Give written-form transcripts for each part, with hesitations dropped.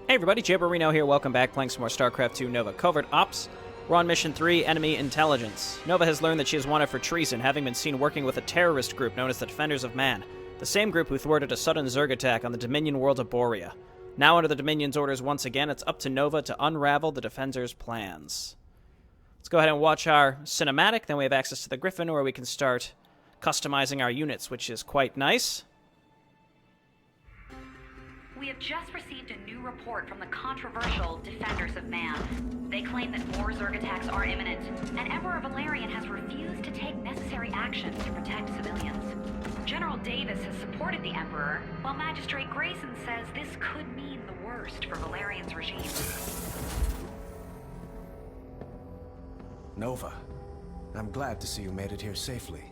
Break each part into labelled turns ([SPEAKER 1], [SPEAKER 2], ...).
[SPEAKER 1] Hey everybody, Jayborino here, welcome back, playing some more StarCraft 2 Nova Covert Ops. We're on Mission 3, Enemy Intelligence. Nova has learned that she is wanted for treason, having been seen working with a terrorist group known as the Defenders of Man, the same group who thwarted a sudden Zerg attack on the Dominion world of Borea. Now under the Dominion's orders once again, it's up to Nova to unravel the Defenders' plans. Let's go ahead and watch our cinematic, then we have access to the Gryphon, where we can start customizing our units, which is quite nice.
[SPEAKER 2] We have just received a new report from the controversial Defenders of Man. They claim that more Zerg attacks are imminent, and Emperor Valerian has refused to take necessary action to protect civilians. General Davis has supported the Emperor, while Magistrate Grayson says this could mean the worst for Valerian's regime.
[SPEAKER 3] Nova, I'm glad to see you made it here safely.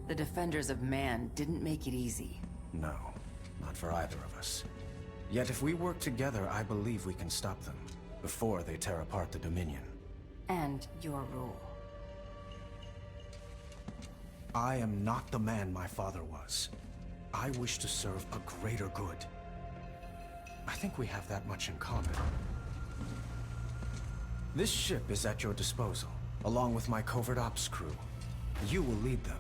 [SPEAKER 4] The Defenders of Man didn't make it easy.
[SPEAKER 3] No, not for either of us. Yet if we work together, I believe we can stop them before they tear apart the Dominion.
[SPEAKER 4] And your rule.
[SPEAKER 3] I am not the man my father was. I wish to serve a greater good. I think we have that much in common. This ship is at your disposal, along with my covert ops crew. You will lead them.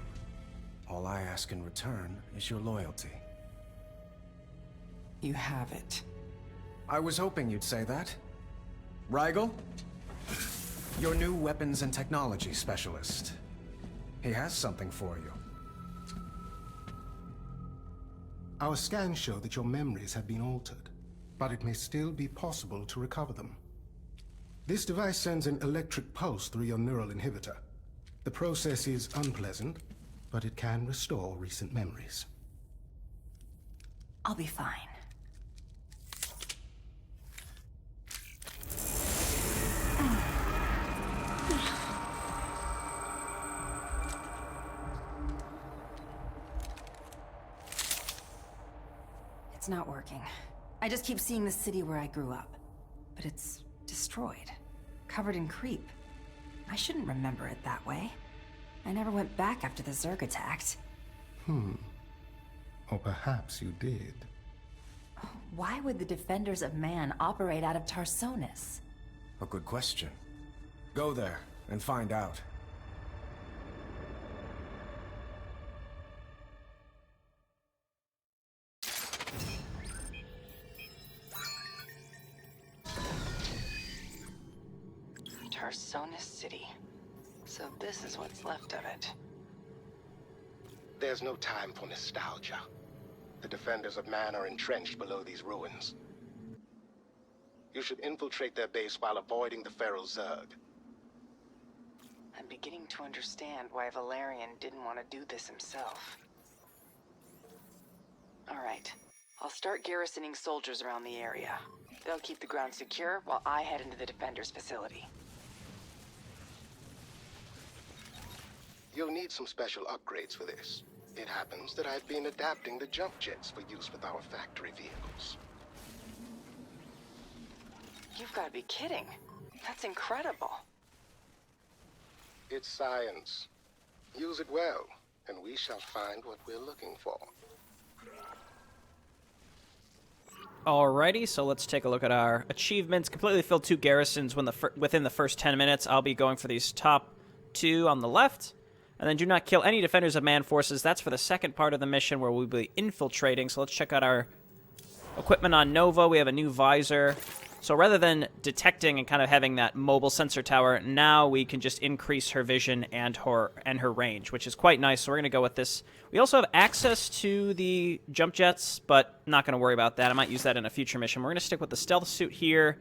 [SPEAKER 3] All I ask in return is your loyalty.
[SPEAKER 4] You have it.
[SPEAKER 3] I was hoping you'd say that. Rigel? Your new weapons and technology specialist. He has something for you.
[SPEAKER 5] Our scans show that your memories have been altered, but it may still be possible to recover them. This device sends an electric pulse through your neural inhibitor. The process is unpleasant, but it can restore recent memories.
[SPEAKER 4] I'll be fine. It's not working. I just keep seeing the city where I grew up. But it's destroyed. Covered in creep. I shouldn't remember it that way. I never went back after the Zerg attacked.
[SPEAKER 5] Or perhaps you did.
[SPEAKER 4] Why would the Defenders of Man operate out of Tarsonis?
[SPEAKER 3] A good question. Go there and find out.
[SPEAKER 4] Tarsonis City. So this is what's left of it.
[SPEAKER 6] There's no time for nostalgia. The Defenders of Man are entrenched below these ruins. You should infiltrate their base while avoiding the Feral Zerg.
[SPEAKER 4] I'm beginning to understand why Valerian didn't want to do this himself. Alright, I'll start garrisoning soldiers around the area. They'll keep the ground secure while I head into the Defenders facility.
[SPEAKER 6] You'll need some special upgrades for this. It happens that I've been adapting the jump jets for use with our factory vehicles.
[SPEAKER 4] You've got to be kidding. That's incredible.
[SPEAKER 6] It's science. Use it well, and we shall find what we're looking for.
[SPEAKER 1] Alrighty, so let's take a look at our achievements. Completely filled 2 garrisons within the first 10 minutes. I'll be going for these top 2 on the left. And then do not kill any Defenders of Man forces. That's for the second part of the mission where we'll be infiltrating. So let's check out our equipment on Nova. We have a new visor. So rather than detecting and kind of having that mobile sensor tower, now we can just increase her vision and her range, which is quite nice. So we're going to go with this. We also have access to the jump jets, but not going to worry about that. I might use that in a future mission. We're going to stick with the stealth suit here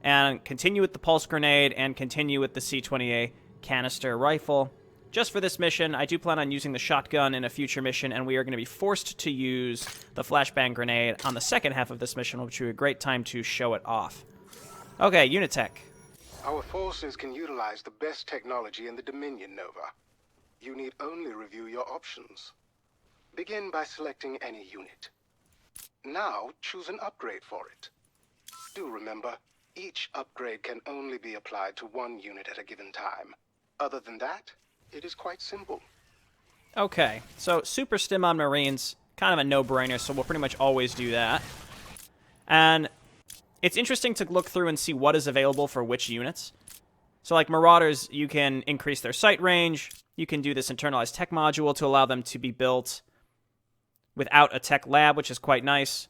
[SPEAKER 1] and continue with the pulse grenade and continue with the C-20A canister rifle. Just for this mission, I do plan on using the shotgun in a future mission, and we are going to be forced to use the flashbang grenade on the second half of this mission, which will be a great time to show it off. Okay, unit tech.
[SPEAKER 6] Our forces can utilize the best technology in the Dominion, Nova. You need only review your options. Begin by selecting any unit. Now, choose an upgrade for it. Do remember, each upgrade can only be applied to one unit at a given time. Other than that, it is quite simple.
[SPEAKER 1] Okay, so Super Stim on Marines, kind of a no-brainer, so we'll pretty much always do that. And it's interesting to look through and see what is available for which units. So like Marauders, you can increase their sight range. You can do this internalized tech module to allow them to be built without a tech lab, which is quite nice.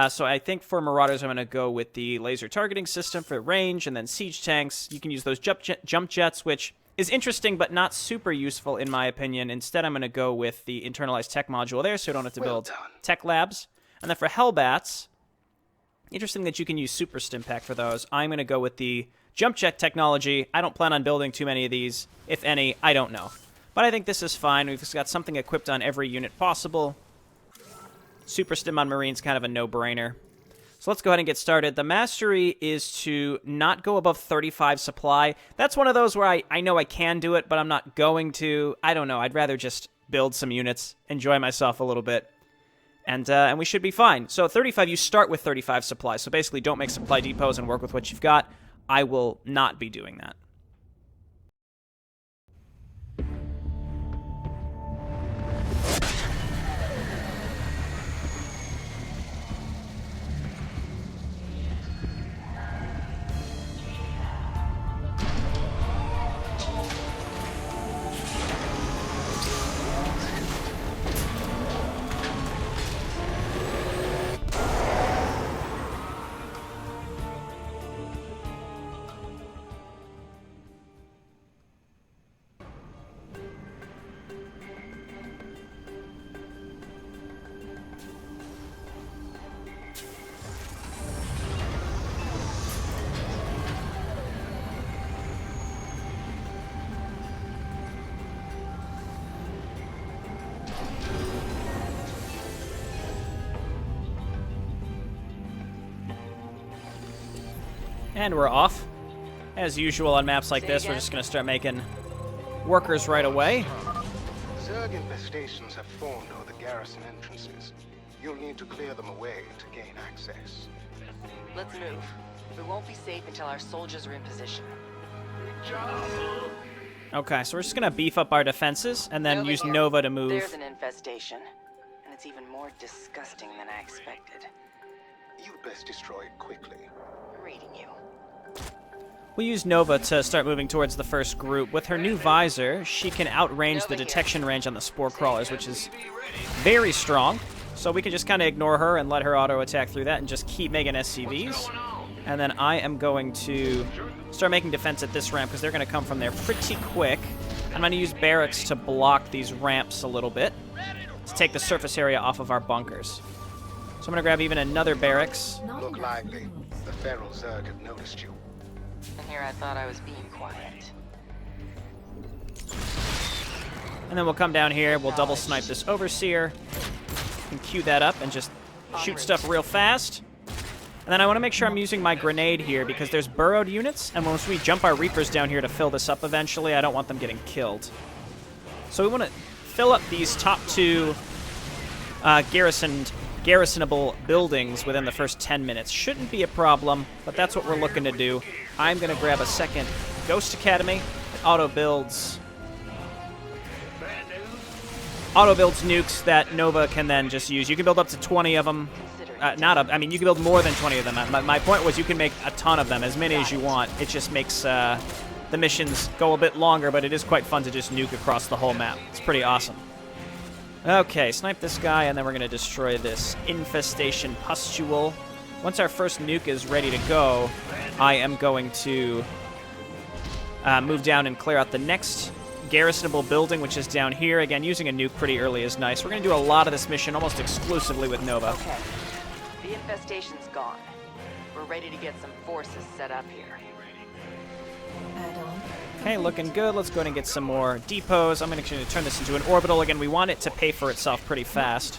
[SPEAKER 1] So I think for Marauders, I'm going to go with the laser targeting system for range, and then siege tanks. You can use those jump jets, which is interesting but not super useful in my opinion. Instead, I'm going to go with the internalized tech module there, so I don't have to build tech labs. And then for Hellbats, interesting that you can use super stimpack for those. I'm going to go with the jump jet technology. I don't plan on building too many of these. If any, I don't know. But I think this is fine. We've got something equipped on every unit possible. Super stim on Marine's kind of a no-brainer. So let's go ahead and get started. The mastery is to not go above 35 supply. That's one of those where I know I can do it, but I'm not going to. I don't know. I'd rather just build some units, enjoy myself a little bit, and we should be fine. So 35, you start with 35 supply. So basically don't make supply depots and work with what you've got. I will not be doing that. And we're off. As usual on maps like this, we're just going to start making workers right away.
[SPEAKER 6] Zerg infestations have formed over the garrison entrances. You'll need to clear them away to gain access.
[SPEAKER 7] Let's move. We won't be safe until our soldiers are in position.
[SPEAKER 1] Okay, so we're just going to beef up our defenses and then use Nova to move.
[SPEAKER 7] There's an infestation, and it's even more disgusting than I expected.
[SPEAKER 6] You'd best destroy it quickly.
[SPEAKER 7] Reading you.
[SPEAKER 1] We'll use Nova to start moving towards the first group. With her new visor, she can outrange the detection range on the spore crawlers, which is very strong. So we can just kind of ignore her and let her auto-attack through that and just keep making SCVs. And then I am going to start making defense at this ramp because they're going to come from there pretty quick. I'm going to use barracks to block these ramps a little bit to take the surface area off of our bunkers. So I'm going to grab even another barracks.
[SPEAKER 6] Look lively. The feral Zerg have noticed you.
[SPEAKER 7] And here I thought I was being quiet.
[SPEAKER 1] And then we'll come down here, we'll double snipe this Overseer, and queue that up and just shoot stuff real fast. And then I want to make sure I'm using my grenade here because there's burrowed units, and once we jump our Reapers down here to fill this up eventually, I don't want them getting killed. So we want to fill up these top two garrisonable buildings within the first 10 minutes. Shouldn't be a problem, but that's what we're looking to do. I'm going to grab a second Ghost Academy. It auto-builds nukes that Nova can then just use. You can build up to 20 of them. I mean, you can build more than 20 of them. My point was you can make a ton of them, as many as you want. It just makes the missions go a bit longer, but it is quite fun to just nuke across the whole map. It's pretty awesome. Okay, snipe this guy, and then we're going to destroy this infestation pustule. Once our first nuke is ready to go, I am going to move down and clear out the next garrisonable building, which is down here. Again, using a nuke pretty early is nice. We're going to do a lot of this mission almost exclusively with Nova.
[SPEAKER 7] Okay. The infestation's gone. We're ready to get some forces set up here.
[SPEAKER 1] Okay, looking good. Let's go ahead and get some more depots. I'm actually going to turn this into an orbital. Again, we want it to pay for itself pretty fast.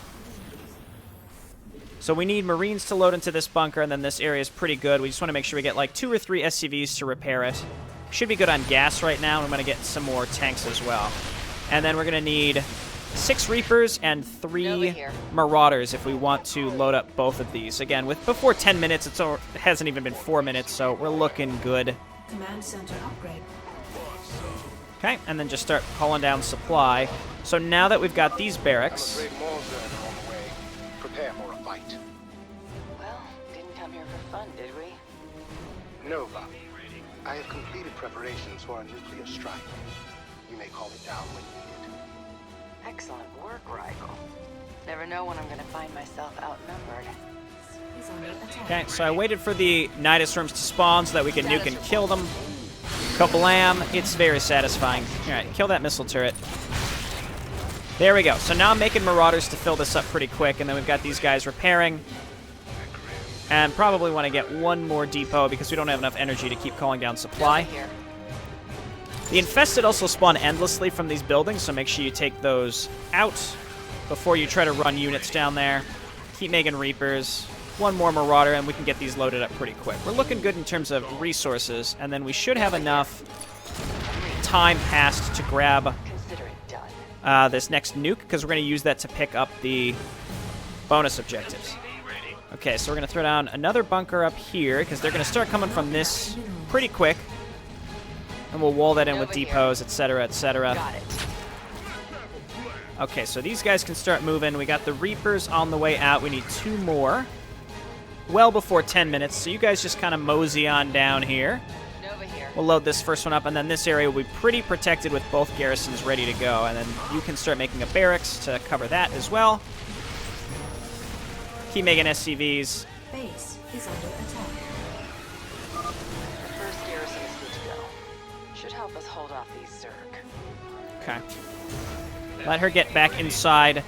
[SPEAKER 1] So we need Marines to load into this bunker, and then this area is pretty good. We just want to make sure we get like 2 or 3 SCVs to repair it. Should be good on gas right now. I'm going to get some more tanks as well. And then we're going to need 6 Reapers and 3 Marauders if we want to load up both of these. Again, before 10 minutes, it hasn't even been 4 minutes, so we're looking good.
[SPEAKER 8] Command center upgrade.
[SPEAKER 1] Okay, and then just start calling down supply. So now that we've got these barracks...
[SPEAKER 6] More Zerg on the way. Prepare for a fight.
[SPEAKER 7] Well, didn't come here for fun, did we?
[SPEAKER 6] Nova, I have completed preparations for a nuclear strike. You may call it down when needed.
[SPEAKER 7] Excellent work, Rigel. Never know when I'm gonna find myself outnumbered.
[SPEAKER 1] Okay, so I waited for the Nidus worms to spawn so that we could nuke and kill them. Kablam! It's very satisfying. Alright, kill that missile turret. There we go. So now I'm making Marauders to fill this up pretty quick, and then we've got these guys repairing. And probably want to get one more depot because we don't have enough energy to keep calling down supply. The Infested also spawn endlessly from these buildings, so make sure you take those out before you try to run units down there. Keep making Reapers. One more Marauder, and we can get these loaded up pretty quick. We're looking good in terms of resources, and then we should have enough time passed to grab this next nuke, because we're going to use that to pick up the bonus objectives. Okay, so we're going to throw down another bunker up here, because they're going to start coming from this pretty quick. And we'll wall that in with depots, etc., etc. Okay, so these guys can start moving. We got the Reapers on the way out. We need 2 more. Well before 10 minutes, so you guys just kind of mosey on down here. We'll load this first one up, and then this area will be pretty protected with both garrisons ready to go. And then you can start making a barracks to cover that as well. Keep making SCVs.
[SPEAKER 4] Base is under attack.
[SPEAKER 7] The first garrison is good to go. Should help us hold off these Zerg.
[SPEAKER 1] Okay. Let her get back inside.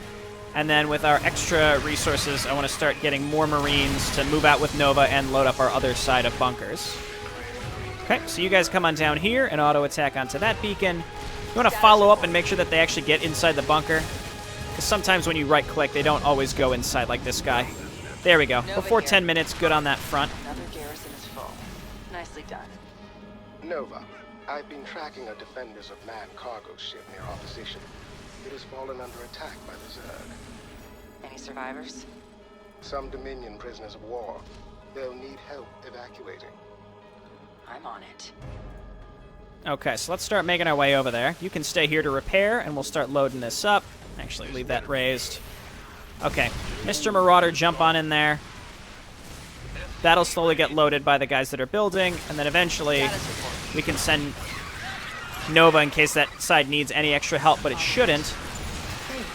[SPEAKER 1] And then with our extra resources, I want to start getting more Marines to move out with Nova and load up our other side of bunkers. Okay, so you guys come on down here and auto-attack onto that beacon. You want to follow up and make sure that they actually get inside the bunker. Because sometimes when you right-click, they don't always go inside like this guy. There we go. Before 10 minutes, good on that front.
[SPEAKER 7] Another garrison is full. Nicely done.
[SPEAKER 6] Nova, I've been tracking a Defenders of Man cargo ship near our position. It has fallen under attack by the Zerg.
[SPEAKER 7] Any survivors?
[SPEAKER 6] Some Dominion prisoners of war. They'll need help evacuating.
[SPEAKER 7] I'm on it.
[SPEAKER 1] Okay, so let's start making our way over there. You can stay here to repair, and we'll start loading this up. Actually, leave that raised. Okay, Mr. Marauder, jump on in there. That'll slowly get loaded by the guys that are building, and then eventually we can send Nova in case that side needs any extra help, but it shouldn't.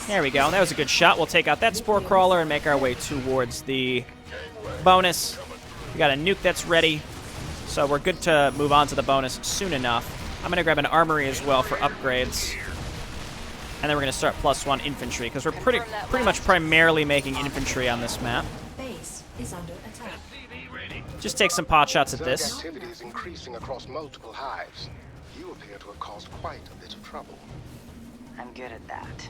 [SPEAKER 1] There we go. That was a good shot. We'll take out that Spore Crawler and make our way towards the bonus. We got a nuke that's ready, so we're good to move on to the bonus soon enough. I'm going to grab an armory as well for upgrades. And then we're going to start +1 infantry, because we're pretty much primarily making infantry on this map.
[SPEAKER 4] Base is under attack.
[SPEAKER 1] Just take some pot shots at this.
[SPEAKER 6] Activity is increasing across multiple hives. You appear to have caused quite a bit of trouble.
[SPEAKER 7] I'm good at that.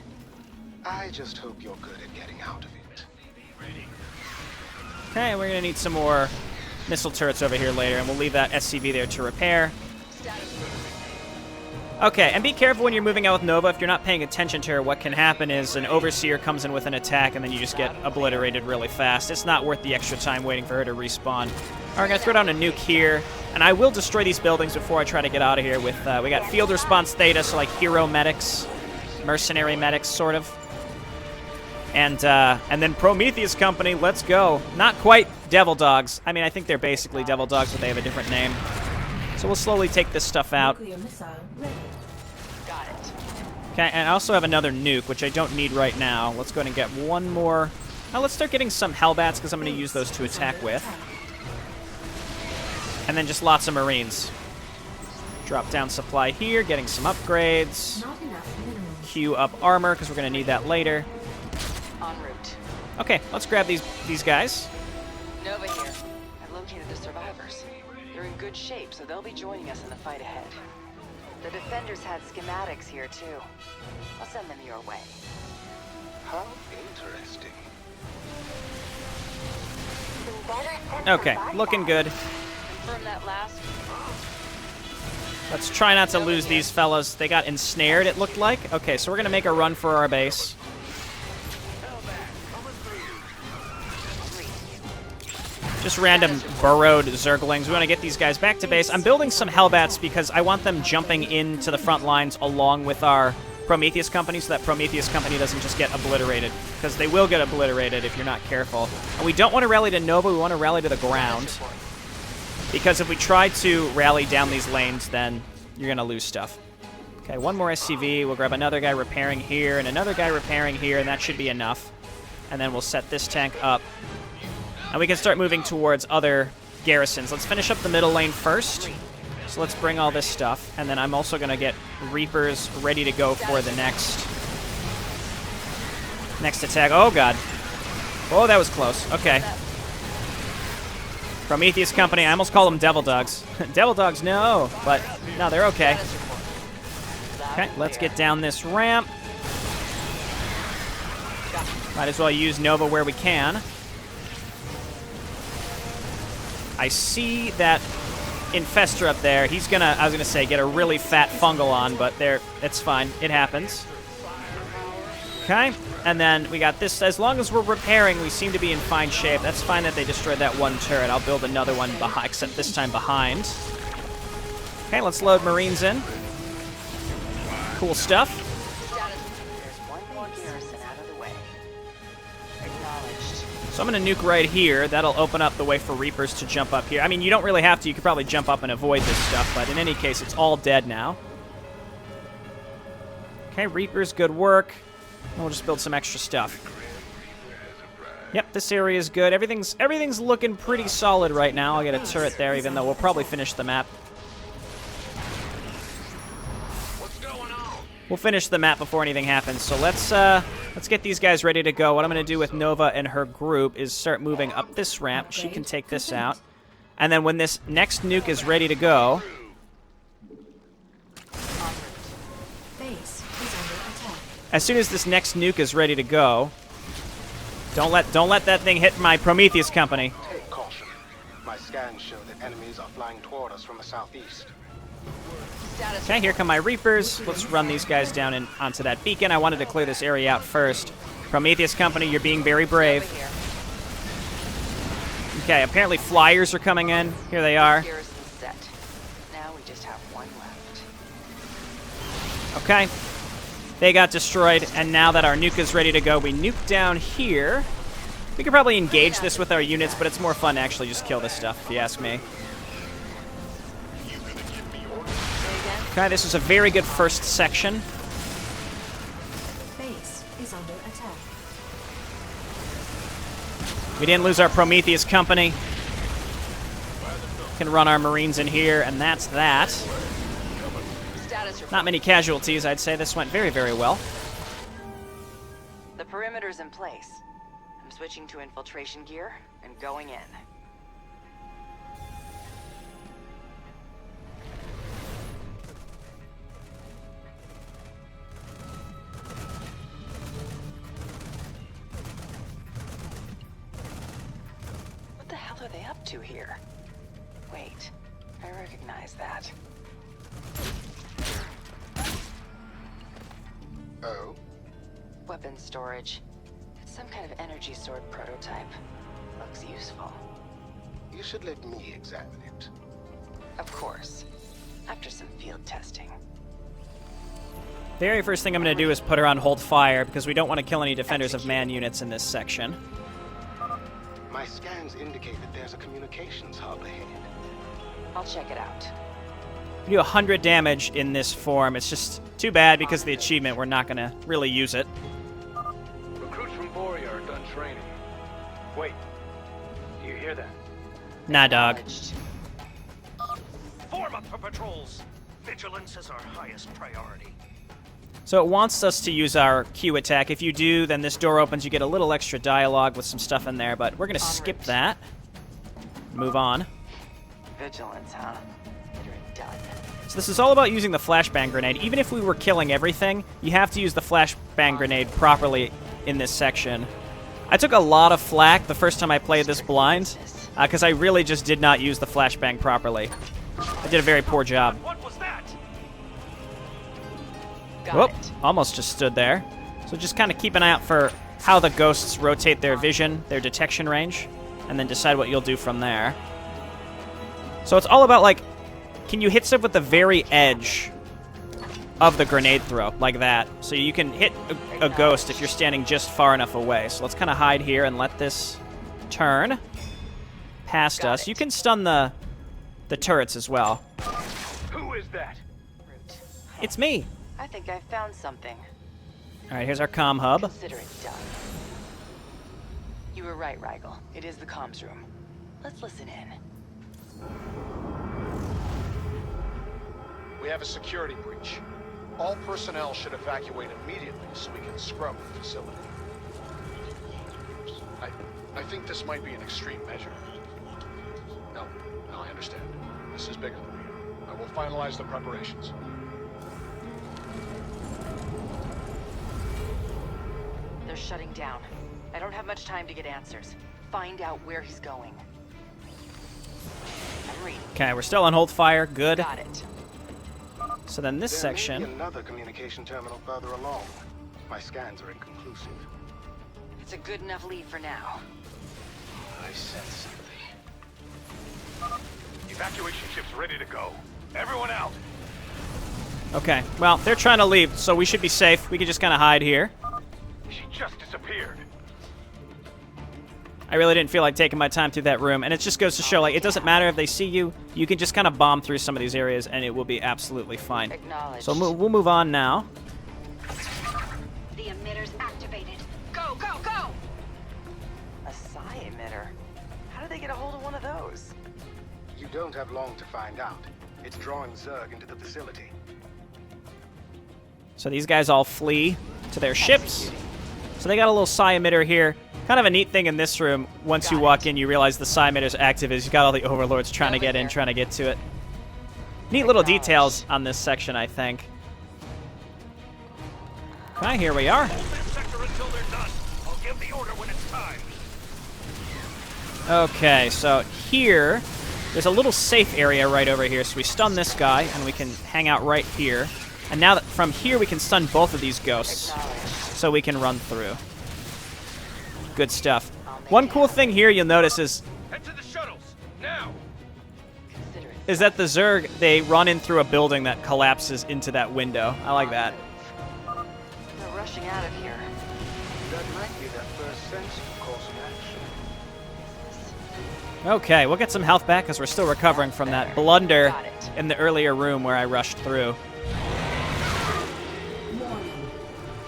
[SPEAKER 6] I just hope you're good at getting out of it.
[SPEAKER 1] Okay, we're going to need some more missile turrets over here later, and we'll leave that SCV there to repair. Okay, and be careful when you're moving out with Nova. If you're not paying attention to her, what can happen is an Overseer comes in with an attack, and then you just get obliterated really fast. It's not worth the extra time waiting for her to respawn. All right, we're going to throw down a nuke here, and I will destroy these buildings before I try to get out of here with, we got field response theta, so like hero medics, mercenary medics, sort of. And then Prometheus Company, let's go. Not quite Devil Dogs. I mean, I think they're basically Devil Dogs, but they have a different name. So we'll slowly take this stuff out.
[SPEAKER 4] Nuclear missile ready.
[SPEAKER 7] Got it.
[SPEAKER 1] Okay, and I also have another nuke, which I don't need right now. Let's go ahead and get one more. Now let's start getting some Hellbats, because I'm going to use those to attack with. And then just lots of Marines. Drop down supply here, getting some upgrades.
[SPEAKER 4] Not enough minerals.
[SPEAKER 1] Queue up armor, because we're going to need that later.
[SPEAKER 7] En route.
[SPEAKER 1] Okay, let's grab these guys.
[SPEAKER 7] Nova here. I've located the survivors. They're in good shape, so they'll be joining us in the fight ahead. The defenders had schematics here, too. I'll send them your way.
[SPEAKER 6] How interesting.
[SPEAKER 1] Okay, looking good.
[SPEAKER 7] Confirm that last.
[SPEAKER 1] Let's try not to lose these fellas. They got ensnared, it looked like. Okay, so we're going to make a run for our base. Just random burrowed Zerglings. We want to get these guys back to base. I'm building some Hellbats because I want them jumping into the front lines along with our Prometheus Company so that Prometheus Company doesn't just get obliterated. Because they will get obliterated if you're not careful. And we don't want to rally to Nova. We want to rally to the ground. Because if we try to rally down these lanes, then you're going to lose stuff. Okay, one more SCV. We'll grab another guy repairing here and another guy repairing here, and that should be enough. And then we'll set this tank up. And we can start moving towards other garrisons. Let's finish up the middle lane first. So let's bring all this stuff. And then I'm also going to get Reapers ready to go for the next attack. Oh, God. Oh, that was close. Okay. Prometheus Company. I almost call them Devil Dogs. Devil Dogs, no. But, no, they're okay. Okay, let's get down this ramp. Might as well use Nova where we can. I see that Infestor up there. He's gonna, I was gonna say, get a really fat fungal on, but there, it's fine. It happens. Okay, and then we got this. As long as we're repairing, we seem to be in fine shape. That's fine that they destroyed that one turret. I'll build another one behind, except this time behind. Okay, let's load Marines in. Cool stuff.
[SPEAKER 7] There's one more garrison out of the way. Acknowledged.
[SPEAKER 1] So I'm going to nuke right here. That'll open up the way for Reapers to jump up here. I mean, you don't really have to. You could probably jump up and avoid this stuff, but in any case, it's all dead now. Okay, Reapers, good work. And we'll just build some extra stuff. Yep, this area is good. Everything's looking pretty solid right now. I'll get a turret there, even though we'll probably finish the map. We'll finish the map before anything happens. So let's get these guys ready to go. What I'm going to do with Nova and her group is start moving up this ramp. She can take this out. And then when this next nuke is ready to go, as soon as this next nuke is ready to go, don't let that thing hit my Prometheus Company.
[SPEAKER 6] Take caution. My scans show that enemies are flying toward us from the southeast.
[SPEAKER 1] Okay, here come my Reapers. Let's run these guys down and onto that beacon. I wanted to clear this area out first. Prometheus Company, you're being very brave. Okay, apparently flyers are coming in. Here they are.
[SPEAKER 7] Garrison set. Now we just have one left.
[SPEAKER 1] Okay. They got destroyed, and now that our nuke is ready to go, we nuke down here. We could probably engage this with our units, but it's more fun to actually just kill this stuff, if you ask me. Okay, this is a very good first section.
[SPEAKER 4] Base is under attack.
[SPEAKER 1] We didn't lose our Prometheus Company. Can run our Marines in here, and that's that. Not many casualties, I'd say. This went very, very well.
[SPEAKER 7] The perimeter's in place. I'm switching to infiltration gear and going in. What the hell are they up to here? Wait, I recognize that.
[SPEAKER 6] Oh?
[SPEAKER 7] Weapon storage. It's some kind of energy sword prototype. Looks useful.
[SPEAKER 6] You should let me examine it.
[SPEAKER 7] Of course. After some field testing.
[SPEAKER 1] Very first thing I'm going to do is put her on hold fire, because we don't want to kill any defenders of man units in this section.
[SPEAKER 6] My scans indicate that there's a communications hub ahead.
[SPEAKER 7] I'll check it out.
[SPEAKER 1] We do 100 damage in this form. It's just too bad because of the achievement. We're not going to really use it.
[SPEAKER 8] Recruits from Boria are done training. Wait, do you hear that?
[SPEAKER 1] Nah, dog.
[SPEAKER 9] Form up for patrols. Vigilance is our highest priority.
[SPEAKER 1] So it wants us to use our Q attack. If you do, then this door opens. You get a little extra dialogue with some stuff in there, but we're going to skip that. Move on.
[SPEAKER 7] Vigilance, huh? You're done.
[SPEAKER 1] So this is all about using the flashbang grenade. Even if we were killing everything, you have to use the flashbang grenade properly in this section. I took a lot of flack the first time I played this blind, because I really just did not use the flashbang properly. I did a very poor job.
[SPEAKER 9] What was that?
[SPEAKER 1] Whoop, almost just stood there. So just kind of keep an eye out for how the ghosts rotate their vision, their detection range, and then decide what you'll do from there. So it's all about, like, can you hit stuff with the very edge of the grenade throw, like that? So you can hit a ghost if you're standing just far enough away. So let's kind of hide here and let this turn past us. You can stun the the turrets as well.
[SPEAKER 8] Who is that?
[SPEAKER 7] Root.
[SPEAKER 1] It's me.
[SPEAKER 7] I think I found something.
[SPEAKER 1] All right, here's our comm hub.
[SPEAKER 7] Consider it done. You were right, Rigel. It is the comms room. Let's listen in.
[SPEAKER 10] We have a security breach. All personnel should evacuate immediately so we can scrub the facility. I think this might be an extreme measure. No, I understand. This is bigger than me. I will finalize the preparations.
[SPEAKER 7] They're shutting down. I don't have much time to get answers. Find out where he's going. I'm reading.
[SPEAKER 1] Okay, we're still on hold fire. Good.
[SPEAKER 7] Got it.
[SPEAKER 1] So then this
[SPEAKER 6] There may
[SPEAKER 1] section.
[SPEAKER 6] be another communication terminal further along. My scans are inconclusive.
[SPEAKER 7] It's a good enough lead for now.
[SPEAKER 6] I sense something.
[SPEAKER 8] Evacuation ship's ready to go. Everyone out.
[SPEAKER 1] Okay, well, they're trying to leave, so we should be safe. We can just kind of hide here.
[SPEAKER 8] She just disappeared.
[SPEAKER 1] I really didn't feel like taking my time through that room, and it just goes to show, like, it doesn't matter if they see you. You can just kind of bomb through some of these areas, and it will be absolutely fine.
[SPEAKER 7] Acknowledged.
[SPEAKER 1] So we'll move on now.
[SPEAKER 2] The emitter's activated. Go, go, go!
[SPEAKER 7] A psi emitter. How did they get a hold of one of those?
[SPEAKER 6] You don't have long to find out. It's drawing Zerg into the facility.
[SPEAKER 1] So these guys all flee to their ships. So they got a little psi emitter here. Kind of a neat thing in this room. Once you walk in, you realize the psi emitter's active is you got all the overlords trying to get in, trying to get to it. Neat little details on this section, I think. Okay, here we are.
[SPEAKER 9] Hold that sector until they're done. I'll give the order when it's time.
[SPEAKER 1] Okay, so here, there's a little safe area right over here. So we stun this guy, and we can hang out right here. And now that from here, we can stun both of these ghosts, so we can run through. Good stuff. One cool thing here you'll notice is
[SPEAKER 8] Head to the shuttles now.
[SPEAKER 1] that the Zerg, they run in through a building that collapses into that window. I like that.
[SPEAKER 7] They're rushing out of here.
[SPEAKER 6] That might be their first sensible course of action.
[SPEAKER 1] Okay, we'll get some health back because we're still recovering from that blunder
[SPEAKER 7] Got it.
[SPEAKER 1] in the earlier room where I rushed through.
[SPEAKER 11] Warning.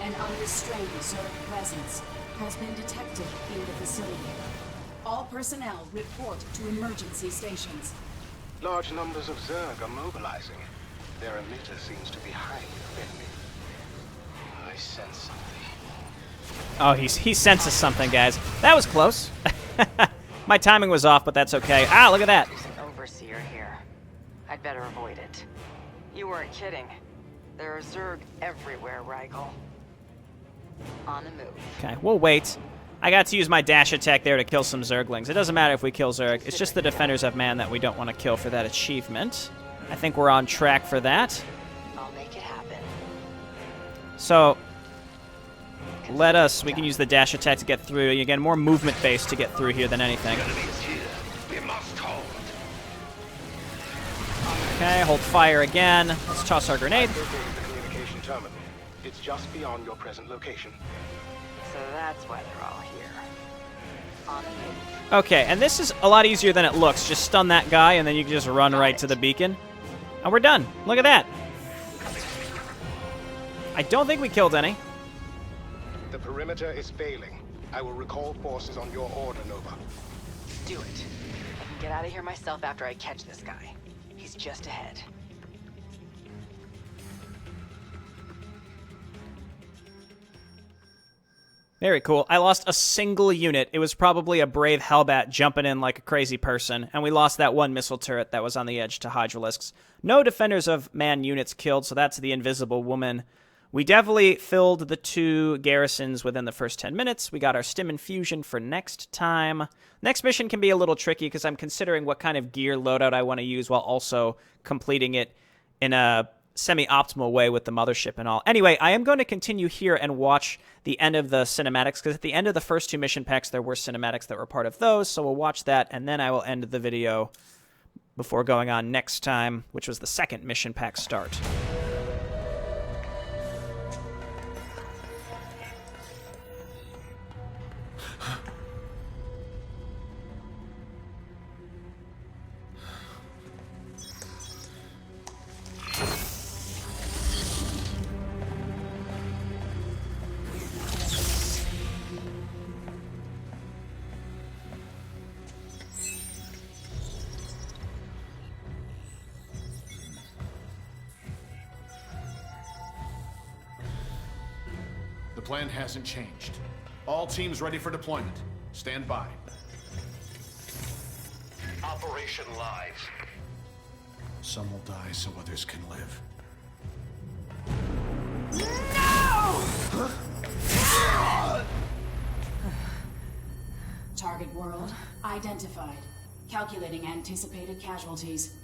[SPEAKER 11] An unrestrained Zerg presence has been detected in the facility. All personnel report to emergency stations.
[SPEAKER 6] Large numbers of Zerg are mobilizing. Their emitter seems to be highly offended. I sense something.
[SPEAKER 1] Oh, he senses something, guys. That was close. My timing was off, but that's okay. Ah, look at that.
[SPEAKER 7] There's an overseer here. I'd better avoid it. You weren't kidding. There are Zerg everywhere, Rigel. On the move.
[SPEAKER 1] Okay, we'll wait. I got to use my dash attack there to kill some Zerglings. It doesn't matter if we kill Zerg. It's just the Defenders of Man that we don't want to kill for that achievement. I think we're on track for that.
[SPEAKER 7] I'll make it happen.
[SPEAKER 1] So, we can use the dash attack to get through. Again, more movement-based to get through here than anything.
[SPEAKER 9] We must hold.
[SPEAKER 1] Okay, hold fire again. Let's toss our grenade.
[SPEAKER 6] I've located the communication terminal. It's just beyond your present location.
[SPEAKER 7] So that's why they're all here. On the move.
[SPEAKER 1] Okay, and this is a lot easier than it looks. Just stun that guy, and then you can just run right to the beacon. And we're done. Look at that. I don't think we killed any.
[SPEAKER 6] The perimeter is failing. I will recall forces on your order, Nova.
[SPEAKER 7] Do it. I can get out of here myself after I catch this guy. He's just ahead.
[SPEAKER 1] Very cool. I lost a single unit. It was probably a brave Hellbat jumping in like a crazy person, and we lost that one missile turret that was on the edge to Hydralisks. No Defenders of Man units killed, so that's the Invisible Woman. We definitely filled the 2 garrisons within the first 10 minutes. We got our stim infusion for next time. Next mission can be a little tricky because I'm considering what kind of gear loadout I want to use while also completing it in a semi-optimal way with the mothership and all. Anyway, I am going to continue here and watch the end of the cinematics, because at the end of the first 2 mission packs, there were cinematics that were part of those, so we'll watch that, and then I will end the video before going on next time, which was the second mission pack start.
[SPEAKER 10] plan hasn't changed. All teams ready for deployment. Stand by.
[SPEAKER 9] Operation Live.
[SPEAKER 10] Some will die so others can live.
[SPEAKER 11] Target world identified. Calculating anticipated casualties.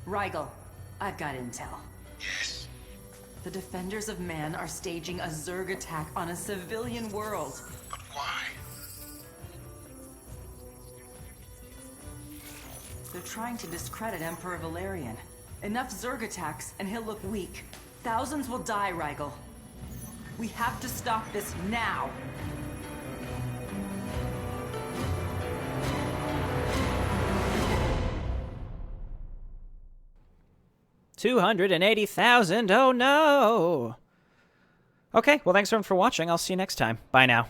[SPEAKER 4] Rigel, I've got intel.
[SPEAKER 9] Yes.
[SPEAKER 4] The Defenders of Man are staging a Zerg attack on a civilian world.
[SPEAKER 9] But why?
[SPEAKER 4] They're trying to discredit Emperor Valerian. Enough Zerg attacks, and he'll look weak. Thousands will die, Rigel. We have to stop this now!
[SPEAKER 1] $280,000. Oh no. Okay, well thanks everyone for watching. I'll see you next time. Bye now.